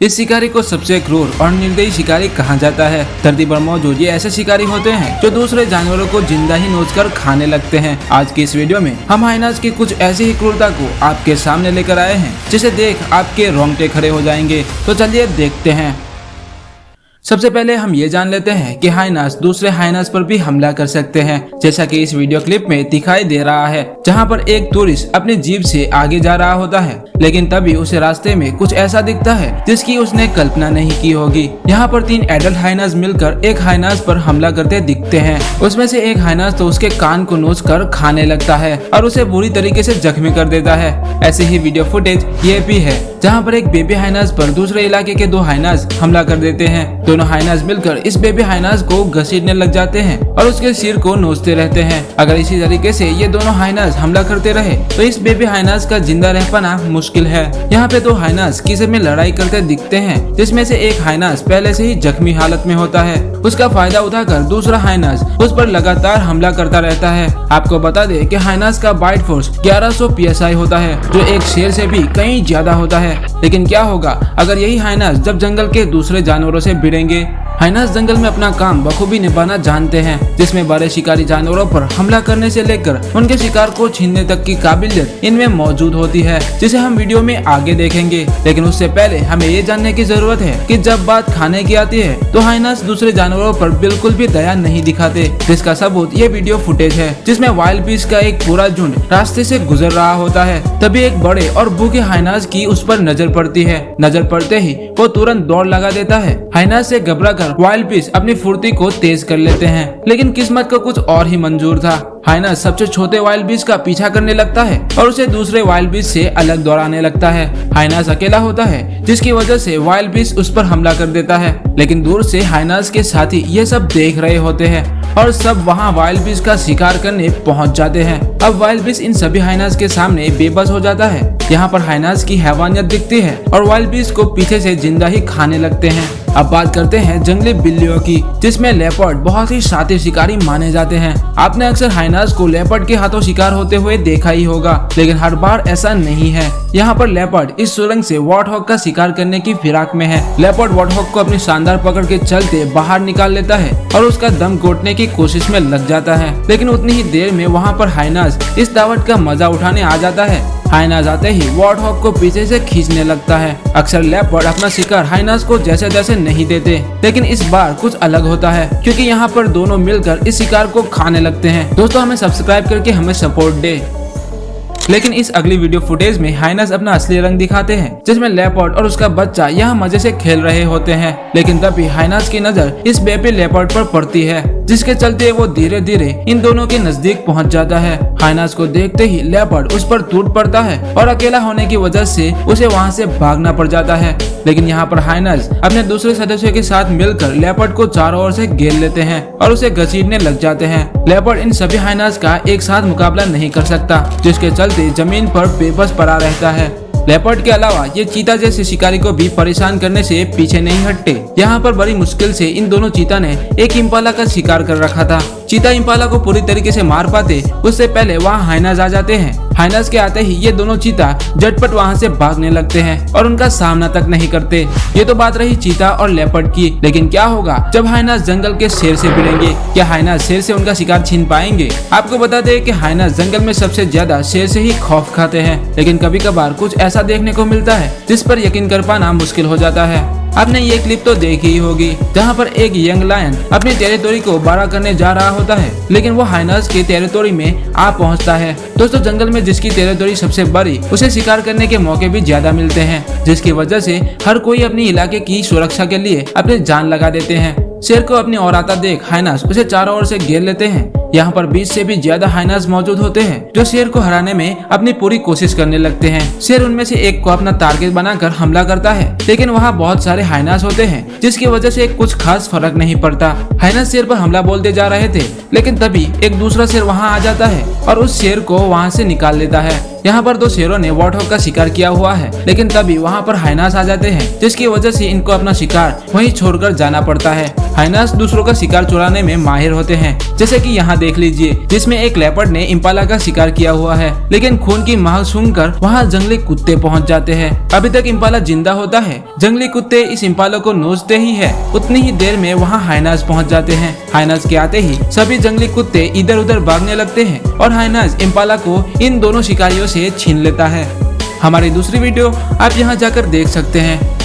इस शिकारी को सबसे क्रूर और निर्दयी शिकारी कहा जाता है। धरती पर मौजूद ये ऐसे शिकारी होते हैं जो दूसरे जानवरों को जिंदा ही नोचकर खाने लगते हैं। आज की इस वीडियो में हम हाइनास की कुछ ऐसी ही क्रूरता को आपके सामने लेकर आए हैं जिसे देख आपके रोंगटे खड़े हो जाएंगे। तो चलिए देखते हैं। सबसे पहले हम ये जान लेते हैं कि हाइनास दूसरे हाइनास पर भी हमला कर सकते हैं, जैसा कि इस वीडियो क्लिप में दिखाई दे रहा है, जहां पर एक टूरिस्ट अपनी जीप से आगे जा रहा होता है, लेकिन तभी उसे रास्ते में कुछ ऐसा दिखता है जिसकी उसने कल्पना नहीं की होगी। यहाँ पर 3 एडल्ट हाइनास मिलकर एक हाइनास पर हमला करते दिखते हैं। उसमें से एक हाइनास तो उसके कान को नोच कर खाने लगता है और उसे बुरी तरीके से जख्मी कर देता है। ऐसे ही वीडियो फुटेज ये भी है जहाँ पर एक बेबी हाइनास पर दूसरे इलाके के 2 हाइनास हमला कर देते हैं। दोनों हाइनास मिलकर इस बेबी हाइनास को घसीटने लग जाते हैं और उसके सिर को नोचते रहते हैं। अगर इसी तरीके से ये दोनों हाइनास हमला करते रहे तो इस बेबी हाइनास का जिंदा रह पाना मुश्किल है। यहाँ पे 2 हाइनास किसी में लड़ाई करते दिखते हैं, जिसमें से एक हाइनास पहले से ही जख्मी हालत में होता है। उसका फायदा उठाकर दूसरा हाइनास उस पर लगातार हमला करता रहता है। आपको बता दें कि हाइनास का बाइट फोर्स 1100 PSI होता है, जो एक शेर से भी कहीं ज्यादा होता है। लेकिन क्या होगा अगर यही हाइनास जब जंगल के दूसरे जानवरों से भिड़ेंगे। हाइनास जंगल में अपना काम बखूबी निभाना जानते हैं, जिसमें बड़े शिकारी जानवरों पर हमला करने से लेकर उनके शिकार को छीनने तक की काबिलियत इनमें मौजूद होती है, जिसे हम वीडियो में आगे देखेंगे। लेकिन उससे पहले हमें ये जानने की जरूरत है कि जब बात खाने की आती है तो हाइनास दूसरे जानवरों पर बिल्कुल भी दया नहीं दिखाते, जिसका सबूत ये वीडियो फुटेज है, जिसमें वाइल्ड बीस्ट का एक पूरा झुंड रास्ते से गुजर रहा होता है। तभी एक बड़े और भूखे हाइनास की उस पर नजर पड़ती है। नजर पड़ते ही वो तुरंत दौड़ लगा देता है। हाइनास से घबराकर वाइल्ड बीस्ट अपनी फुर्ती को तेज कर लेते हैं, लेकिन किस्मत को कुछ और ही मंजूर था। हाइनास सबसे छोटे वाइल्ड बीस्ट का पीछा करने लगता है और उसे दूसरे वाइल्ड बीस्ट से अलग दौड़ाने लगता है। हाइनास अकेला होता है, जिसकी वजह से वाइल्ड बीस्ट उस पर हमला कर देता है, लेकिन दूर से हाइनास के साथी ये सब देख रहे होते हैं और सब वहाँ वाइल्ड बीस्ट का शिकार करने पहुँच जाते हैं। अब वाइल्ड बीस्ट इन सभी हाइनास के सामने बेबस हो जाता है। यहाँ पर हाइनास की हैवानियत दिखती है और वाइल्ड बीस्ट को पीछे से जिंदा ही खाने लगते हैं। अब बात करते हैं जंगली बिल्लियों की, जिसमें लेपर्ड बहुत ही शातिर शिकारी माने जाते हैं। आपने अक्सर हाइनास को लेपर्ड के हाथों शिकार होते हुए देखा ही होगा, लेकिन हर बार ऐसा नहीं है। यहाँ पर लेपर्ड इस सुरंग से वॉर्टहॉग का शिकार करने की फिराक में है। लेपर्ड वॉर्टहॉग को अपनी शानदार पकड़ के चलते बाहर निकाल लेता है और उसका दम घोटने की कोशिश में लग जाता है, लेकिन उतनी ही देर में वहाँ पर हाइनास इस दावत का मजा उठाने आ जाता है। हाइनास आते ही वॉर्टहॉग को पीछे से खींचने लगता है। अक्सर लेपर्ड अपना शिकार हाइनास को जैसे जैसे नहीं देते, लेकिन इस बार कुछ अलग होता है, क्योंकि यहाँ पर दोनों मिलकर इस शिकार को खाने लगते हैं। दोस्तों, हमें सब्सक्राइब करके हमें सपोर्ट दे। लेकिन इस अगली वीडियो फुटेज में हाइनास अपना असली रंग दिखाते हैं, जिसमें लेपर्ड और उसका बच्चा यहाँ मजे से खेल रहे होते हैं। लेकिन तभी हाइनास की नजर इस बेबी लेपर्ड पर पड़ती है, जिसके चलते वो धीरे धीरे इन दोनों के नजदीक पहुंच जाता है। हाइनास को देखते ही लेपर्ड उस पर टूट पड़ता है और अकेला होने की वजह से उसे वहां से भागना पड़ जाता है। लेकिन यहाँ पर हाइनास अपने दूसरे सदस्यों के साथ मिलकर लेपर्ड को चारों ओर से घेर लेते हैं और उसे घसीटने लग जाते हैं। लेपर्ड इन सभी हाइनास का एक साथ मुकाबला नहीं कर सकता, जिसके चलते जमीन पर बेबस पड़ा रहता है। लेपर्ड के अलावा ये चीता जैसे शिकारी को भी परेशान करने से पीछे नहीं हटते। यहाँ पर बड़ी मुश्किल से इन दोनों चीता ने एक इम्पाला का शिकार कर रखा था। चीता इम्पाला को पूरी तरीके से मार पाते उससे पहले वहाँ हाइनास आ जाते हैं। हाइनास के आते ही ये दोनों चीता झटपट वहाँ से भागने लगते हैं और उनका सामना तक नहीं करते। ये तो बात रही चीता और लेपर्ड की, लेकिन क्या होगा जब हाइनास जंगल के शेर से भिड़ेंगे? क्या हाइनास शेर से उनका शिकार छीन पाएंगे? आपको बता दें कि हाइनास जंगल में सबसे ज्यादा शेर से ही खौफ खाते हैं, लेकिन कभी कभार कुछ ऐसा देखने को मिलता है जिस पर यकीन कर पाना मुश्किल हो जाता है। आपने ये क्लिप तो देखी ही होगी, जहाँ पर एक यंग लायन अपनी टेरिटोरी को बड़ा करने जा रहा होता है, लेकिन वो हाइनास की टेरिटोरी में आ पहुँचता है। दोस्तों, जंगल में जिसकी टेरिटोरी सबसे बड़ी, उसे शिकार करने के मौके भी ज्यादा मिलते हैं, जिसकी वजह से हर कोई अपनी इलाके की सुरक्षा के लिए अपनी जान लगा देते हैं। शेर को अपनी ओर आता देख हाइनास उसे चारों ओर से घेर लेते हैं। यहाँ पर 20 से भी ज्यादा हाइनास मौजूद होते हैं, जो शेर को हराने में अपनी पूरी कोशिश करने लगते हैं। शेर उनमें से एक को अपना टारगेट बनाकर हमला करता है, लेकिन वहाँ बहुत सारे हाइनास होते हैं, जिसकी वजह से कुछ खास फर्क नहीं पड़ता। हाइनास शेर पर हमला बोलते जा रहे थे, लेकिन तभी एक दूसरा शेर वहाँ आ जाता है और उस शेर को वहाँ से निकाल लेता है। यहाँ पर 2 शेरों ने वार्थॉग का शिकार किया हुआ है, लेकिन तभी वहाँ पर हाइनास आ जाते हैं, जिसकी वजह से इनको अपना शिकार वहीं छोड़कर जाना पड़ता है। हाइनास दूसरों का शिकार चुराने में माहिर होते हैं, जैसे कि यहाँ देख लीजिए, जिसमें एक लेपर्ड ने इम्पाला का शिकार किया हुआ है, लेकिन खून की महक सूंघकर वहाँ जंगली कुत्ते पहुँच जाते हैं। अभी तक इम्पाला जिंदा होता है, जंगली कुत्ते इस इम्पाला को नोचते ही है, उतनी ही देर में वहाँ हाइनास पहुँच जाते हैं। हाइनास के आते ही सभी जंगली कुत्ते इधर उधर भागने लगते हैं और हाइनास इम्पाला को इन दोनों शिकारियों से छीन लेता है। हमारी दूसरी वीडियो आप यहाँ जाकर देख सकते हैं।